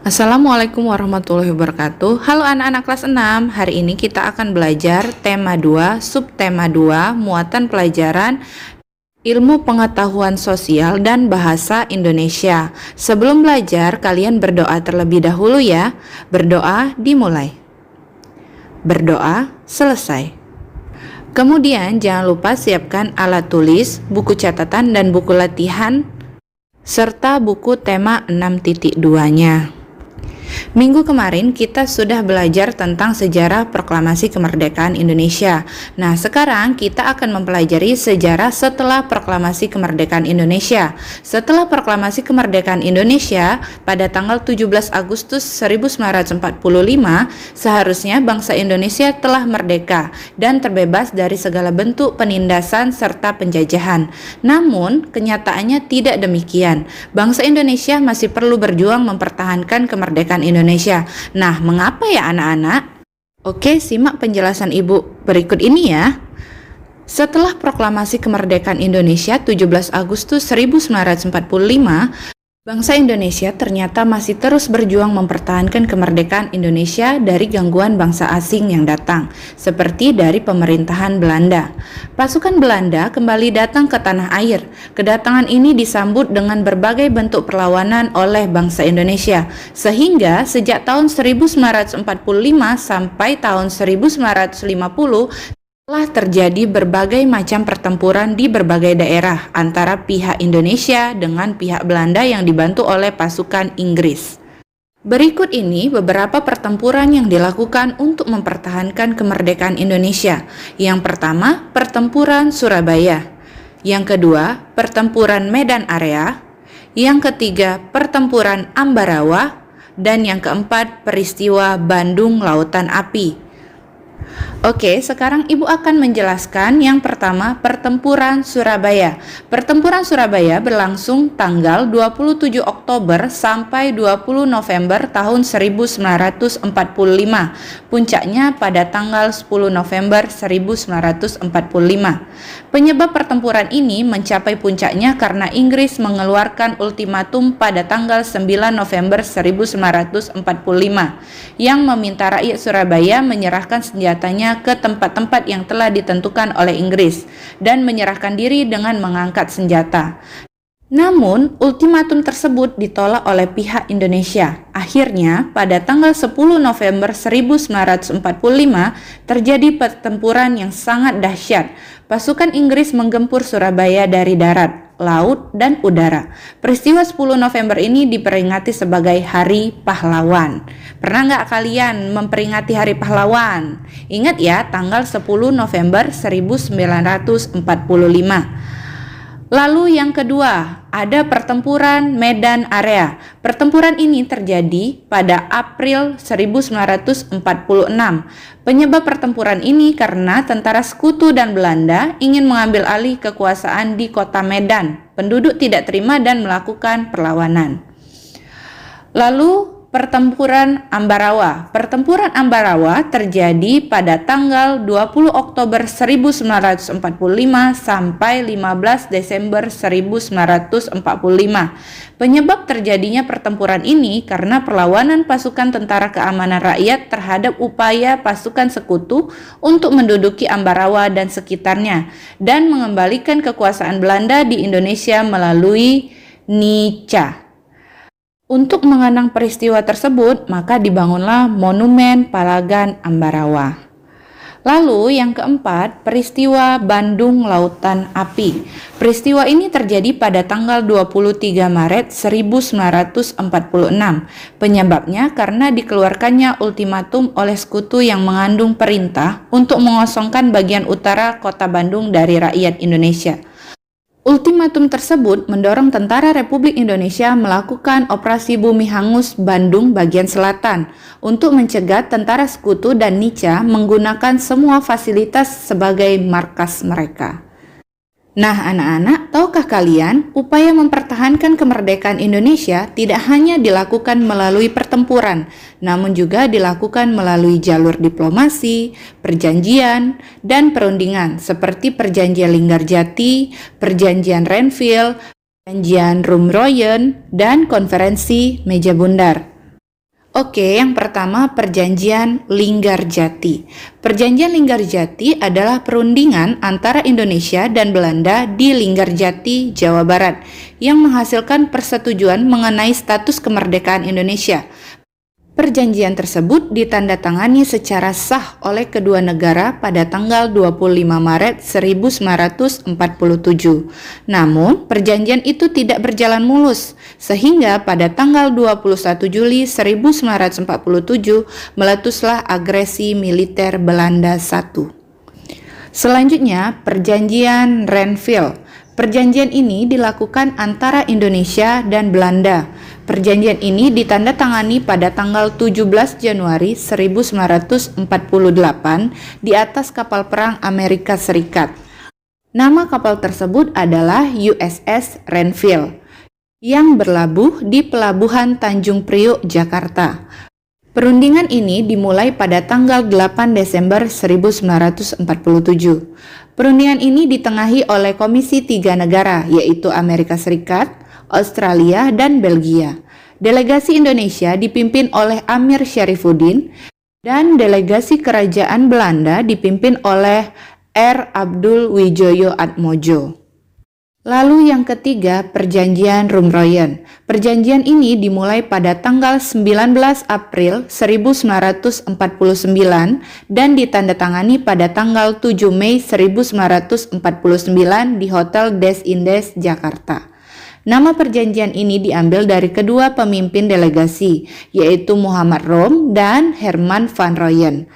Assalamualaikum warahmatullahi wabarakatuh. Halo anak-anak kelas 6. Hari ini kita akan belajar tema 2, subtema 2, muatan pelajaran Ilmu Pengetahuan Sosial dan Bahasa Indonesia. Sebelum belajar, kalian berdoa terlebih dahulu ya. Berdoa dimulai. Berdoa selesai. Kemudian jangan lupa siapkan alat tulis, buku catatan dan buku latihan serta buku tema 6.2-nya. Minggu kemarin kita sudah belajar tentang sejarah proklamasi kemerdekaan Indonesia. Nah, sekarang kita akan mempelajari sejarah setelah proklamasi kemerdekaan Indonesia. Setelah proklamasi kemerdekaan Indonesia pada tanggal 17 Agustus 1945, seharusnya bangsa Indonesia telah merdeka dan terbebas dari segala bentuk penindasan serta penjajahan. Namun, kenyataannya tidak demikian. Bangsa Indonesia masih perlu berjuang mempertahankan kemerdekaan Indonesia. Nah, mengapa ya anak-anak? Oke, simak penjelasan Ibu berikut ini ya. Setelah proklamasi kemerdekaan Indonesia 17 Agustus 1945, bangsa Indonesia ternyata masih terus berjuang mempertahankan kemerdekaan Indonesia dari gangguan bangsa asing yang datang, seperti dari pemerintahan Belanda. Pasukan Belanda kembali datang ke tanah air. Kedatangan ini disambut dengan berbagai bentuk perlawanan oleh bangsa Indonesia, sehingga sejak tahun 1945 sampai tahun 1950, telah terjadi berbagai macam pertempuran di berbagai daerah antara pihak Indonesia dengan pihak Belanda yang dibantu oleh pasukan Inggris. Berikut ini beberapa pertempuran yang dilakukan untuk mempertahankan kemerdekaan Indonesia. Yang pertama, pertempuran Surabaya. Yang kedua, pertempuran Medan Area. Yang ketiga, pertempuran Ambarawa. Dan yang keempat, peristiwa Bandung Lautan Api. Oke, sekarang Ibu akan menjelaskan yang pertama, pertempuran Surabaya. Pertempuran Surabaya berlangsung tanggal 27 Oktober sampai 20 November tahun 1945. Puncaknya pada tanggal 10 November 1945. Penyebab pertempuran ini mencapai puncaknya karena Inggris mengeluarkan ultimatum pada tanggal 9 November 1945 yang meminta rakyat Surabaya menyerahkan senjatanya ke tempat-tempat yang telah ditentukan oleh Inggris dan menyerahkan diri dengan mengangkat senjata. Namun, ultimatum tersebut ditolak oleh pihak Indonesia. Akhirnya, pada tanggal 10 November 1945, terjadi pertempuran yang sangat dahsyat. Pasukan Inggris menggempur Surabaya dari darat, laut, dan udara. Peristiwa 10 November ini diperingati sebagai Hari Pahlawan. Pernah nggak kalian memperingati Hari Pahlawan? Ingat ya, tanggal 10 November 1945. Lalu yang kedua, ada pertempuran Medan Area. Pertempuran ini terjadi pada April 1946. Penyebab pertempuran ini karena tentara sekutu dan Belanda ingin mengambil alih kekuasaan di kota Medan. Penduduk tidak terima dan melakukan perlawanan. Lalu pertempuran Ambarawa. Pertempuran Ambarawa terjadi pada tanggal 20 Oktober 1945 sampai 15 Desember 1945. Penyebab terjadinya pertempuran ini karena perlawanan pasukan tentara keamanan rakyat terhadap upaya pasukan sekutu untuk menduduki Ambarawa dan sekitarnya dan mengembalikan kekuasaan Belanda di Indonesia melalui Nica. Untuk mengenang peristiwa tersebut, maka dibangunlah Monumen Palagan Ambarawa. Lalu yang keempat, peristiwa Bandung Lautan Api. Peristiwa ini terjadi pada tanggal 23 Maret 1946. Penyebabnya karena dikeluarkannya ultimatum oleh sekutu yang mengandung perintah untuk mengosongkan bagian utara kota Bandung dari rakyat Indonesia. Ultimatum tersebut mendorong tentara Republik Indonesia melakukan operasi bumi hangus Bandung bagian selatan untuk mencegah tentara sekutu dan Nica menggunakan semua fasilitas sebagai markas mereka. Nah anak-anak, tahukah kalian upaya mempertahankan kemerdekaan Indonesia tidak hanya dilakukan melalui pertempuran, namun juga dilakukan melalui jalur diplomasi, perjanjian, dan perundingan seperti Perjanjian Linggarjati, Perjanjian Renville, Perjanjian Rumroyen, dan Konferensi Meja Bundar. Oke, yang pertama Perjanjian Linggarjati. Perjanjian Linggarjati adalah perundingan antara Indonesia dan Belanda di Linggarjati, Jawa Barat, yang menghasilkan persetujuan mengenai status kemerdekaan Indonesia. Perjanjian tersebut ditandatangani secara sah oleh kedua negara pada tanggal 25 Maret 1947. Namun, perjanjian itu tidak berjalan mulus, sehingga pada tanggal 21 Juli 1947 meletuslah agresi militer Belanda I. Selanjutnya, Perjanjian Renville. Perjanjian ini dilakukan antara Indonesia dan Belanda. Perjanjian ini ditandatangani pada tanggal 17 Januari 1948 di atas kapal perang Amerika Serikat. Nama kapal tersebut adalah USS Renville yang berlabuh di Pelabuhan Tanjung Priok, Jakarta. Perundingan ini dimulai pada tanggal 8 Desember 1947. Perundingan ini ditengahi oleh Komisi 3 negara, yaitu Amerika Serikat, Australia, dan Belgia. Delegasi Indonesia dipimpin oleh Amir Syarifuddin dan delegasi Kerajaan Belanda dipimpin oleh R. Abdul Wijoyo Atmojo. Lalu yang ketiga, Perjanjian Rumroyen. Perjanjian ini dimulai pada tanggal 19 April 1949 dan ditandatangani pada tanggal 7 Mei 1949 di Hotel Des Indes, Jakarta. Nama perjanjian ini diambil dari kedua pemimpin delegasi, yaitu Muhammad Rom dan Herman van Rooyen.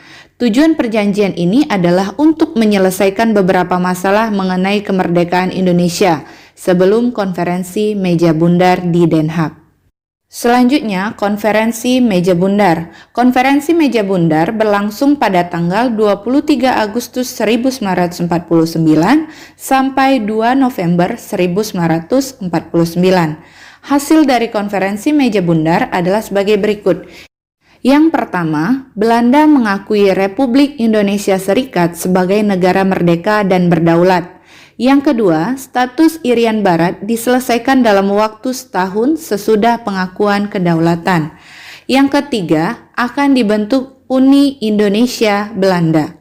Tujuan perjanjian ini adalah untuk menyelesaikan beberapa masalah mengenai kemerdekaan Indonesia sebelum konferensi Meja Bundar di Den Haag. Selanjutnya, Konferensi Meja Bundar. Konferensi Meja Bundar berlangsung pada tanggal 23 Agustus 1949 sampai 2 November 1949. Hasil dari Konferensi Meja Bundar adalah sebagai berikut. Yang pertama, Belanda mengakui Republik Indonesia Serikat sebagai negara merdeka dan berdaulat. Yang kedua, status Irian Barat diselesaikan dalam waktu setahun sesudah pengakuan kedaulatan. Yang ketiga, akan dibentuk Uni Indonesia Belanda.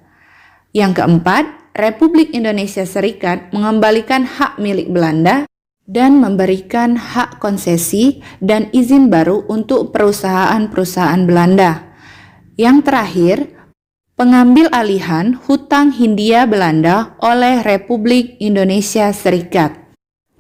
Yang keempat, Republik Indonesia Serikat mengembalikan hak milik Belanda dan memberikan hak konsesi dan izin baru untuk perusahaan-perusahaan Belanda. Yang terakhir, pengambil alihan hutang Hindia Belanda oleh Republik Indonesia Serikat.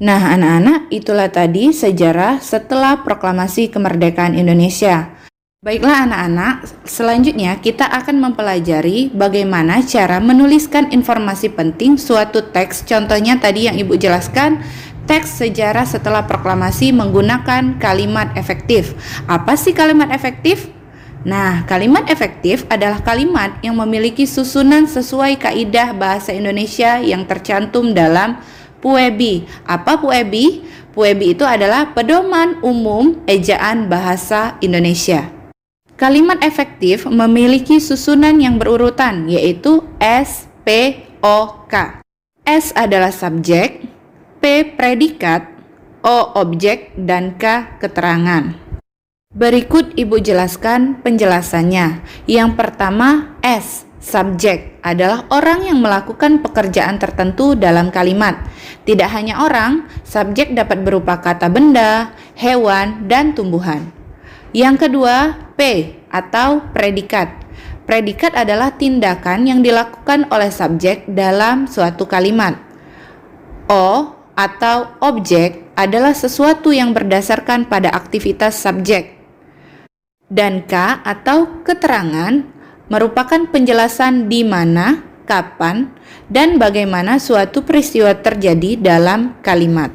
Nah, anak-anak, itulah tadi sejarah setelah proklamasi kemerdekaan Indonesia. Baiklah anak-anak, selanjutnya kita akan mempelajari bagaimana cara menuliskan informasi penting suatu teks. Contohnya tadi yang Ibu jelaskan, teks sejarah setelah proklamasi menggunakan kalimat efektif. Apa sih kalimat efektif? Nah, kalimat efektif adalah kalimat yang memiliki susunan sesuai kaidah bahasa Indonesia yang tercantum dalam PUEBI. Apa PUEBI? PUEBI itu adalah Pedoman Umum Ejaan Bahasa Indonesia. Kalimat efektif memiliki susunan yang berurutan, yaitu S, P, O, K. S adalah subjek, P predikat, O objek, dan K keterangan. Berikut Ibu jelaskan penjelasannya. Yang pertama, S, subjek, adalah orang yang melakukan pekerjaan tertentu dalam kalimat. Tidak hanya orang, subjek dapat berupa kata benda, hewan, dan tumbuhan. Yang kedua, P atau predikat. Predikat adalah tindakan yang dilakukan oleh subjek dalam suatu kalimat. O atau objek adalah sesuatu yang berdasarkan pada aktivitas subjek. Dan K atau keterangan merupakan penjelasan di mana, kapan, dan bagaimana suatu peristiwa terjadi dalam kalimat.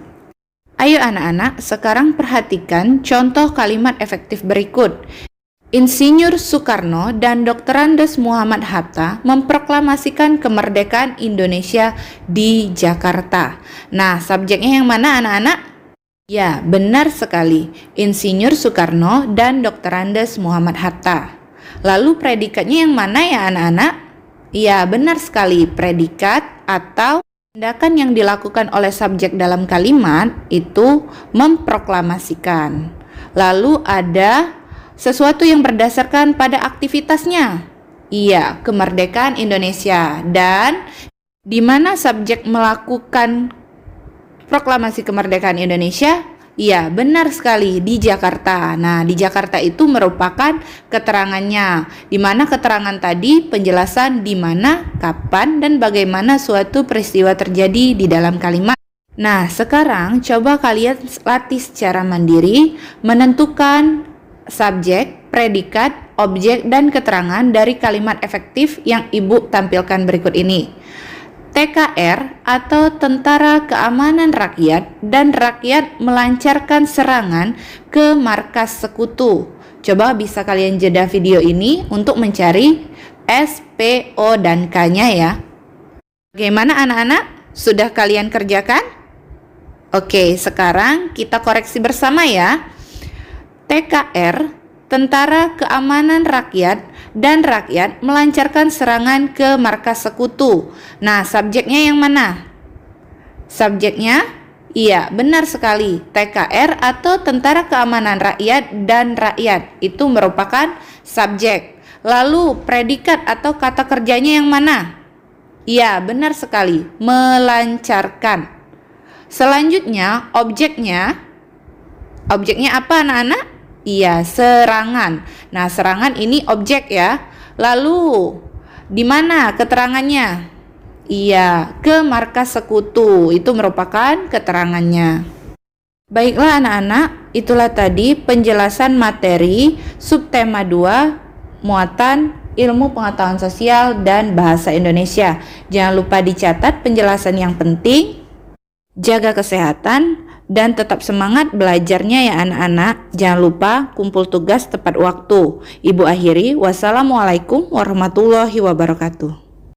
Ayo anak-anak, sekarang perhatikan contoh kalimat efektif berikut. Insinyur Soekarno dan Dr. Andes Muhammad Hatta memproklamasikan kemerdekaan Indonesia di Jakarta. Nah, subjeknya yang mana anak-anak? Ya, benar sekali. Insinyur Soekarno dan Dr. Andes Muhammad Hatta. Lalu predikatnya yang mana ya anak-anak? Ya, benar sekali. Predikat atau tindakan yang dilakukan oleh subjek dalam kalimat itu memproklamasikan. Lalu ada Sesuatu yang berdasarkan pada aktivitasnya. Iya, kemerdekaan Indonesia. Dan di mana subjek melakukan proklamasi kemerdekaan Indonesia? Iya, benar sekali, di Jakarta. Nah, di Jakarta itu merupakan keterangannya. Di mana keterangan tadi penjelasan di mana, kapan, dan bagaimana suatu peristiwa terjadi di dalam kalimat. Nah, sekarang coba kalian latih secara mandiri menentukan subjek, predikat, objek, dan keterangan dari kalimat efektif yang Ibu tampilkan berikut ini. TKR atau Tentara Keamanan Rakyat dan rakyat melancarkan serangan ke markas sekutu. Coba bisa kalian jeda video ini untuk mencari S, P, O, dan K-nya ya. Bagaimana anak-anak? Sudah kalian kerjakan? Oke, sekarang kita koreksi bersama ya. TKR, Tentara Keamanan Rakyat dan rakyat melancarkan serangan ke markas sekutu. Nah, subjeknya yang mana? Subjeknya? Iya, benar sekali. TKR atau Tentara Keamanan Rakyat dan rakyat itu merupakan subjek. Lalu predikat atau kata kerjanya yang mana? Iya, benar sekali. Melancarkan. Selanjutnya, objeknya. Objeknya apa anak-anak? Iya, serangan. Nah, serangan ini objek ya. Lalu, di mana keterangannya? Iya, ke markas sekutu. Itu merupakan keterangannya. Baiklah anak-anak, itulah tadi penjelasan materi subtema 2, muatan ilmu pengetahuan sosial dan bahasa Indonesia. Jangan lupa dicatat penjelasan yang penting, jaga kesehatan, dan tetap semangat belajarnya ya anak-anak. Jangan lupa kumpul tugas tepat waktu. Ibu akhiri, wassalamualaikum warahmatullahi wabarakatuh.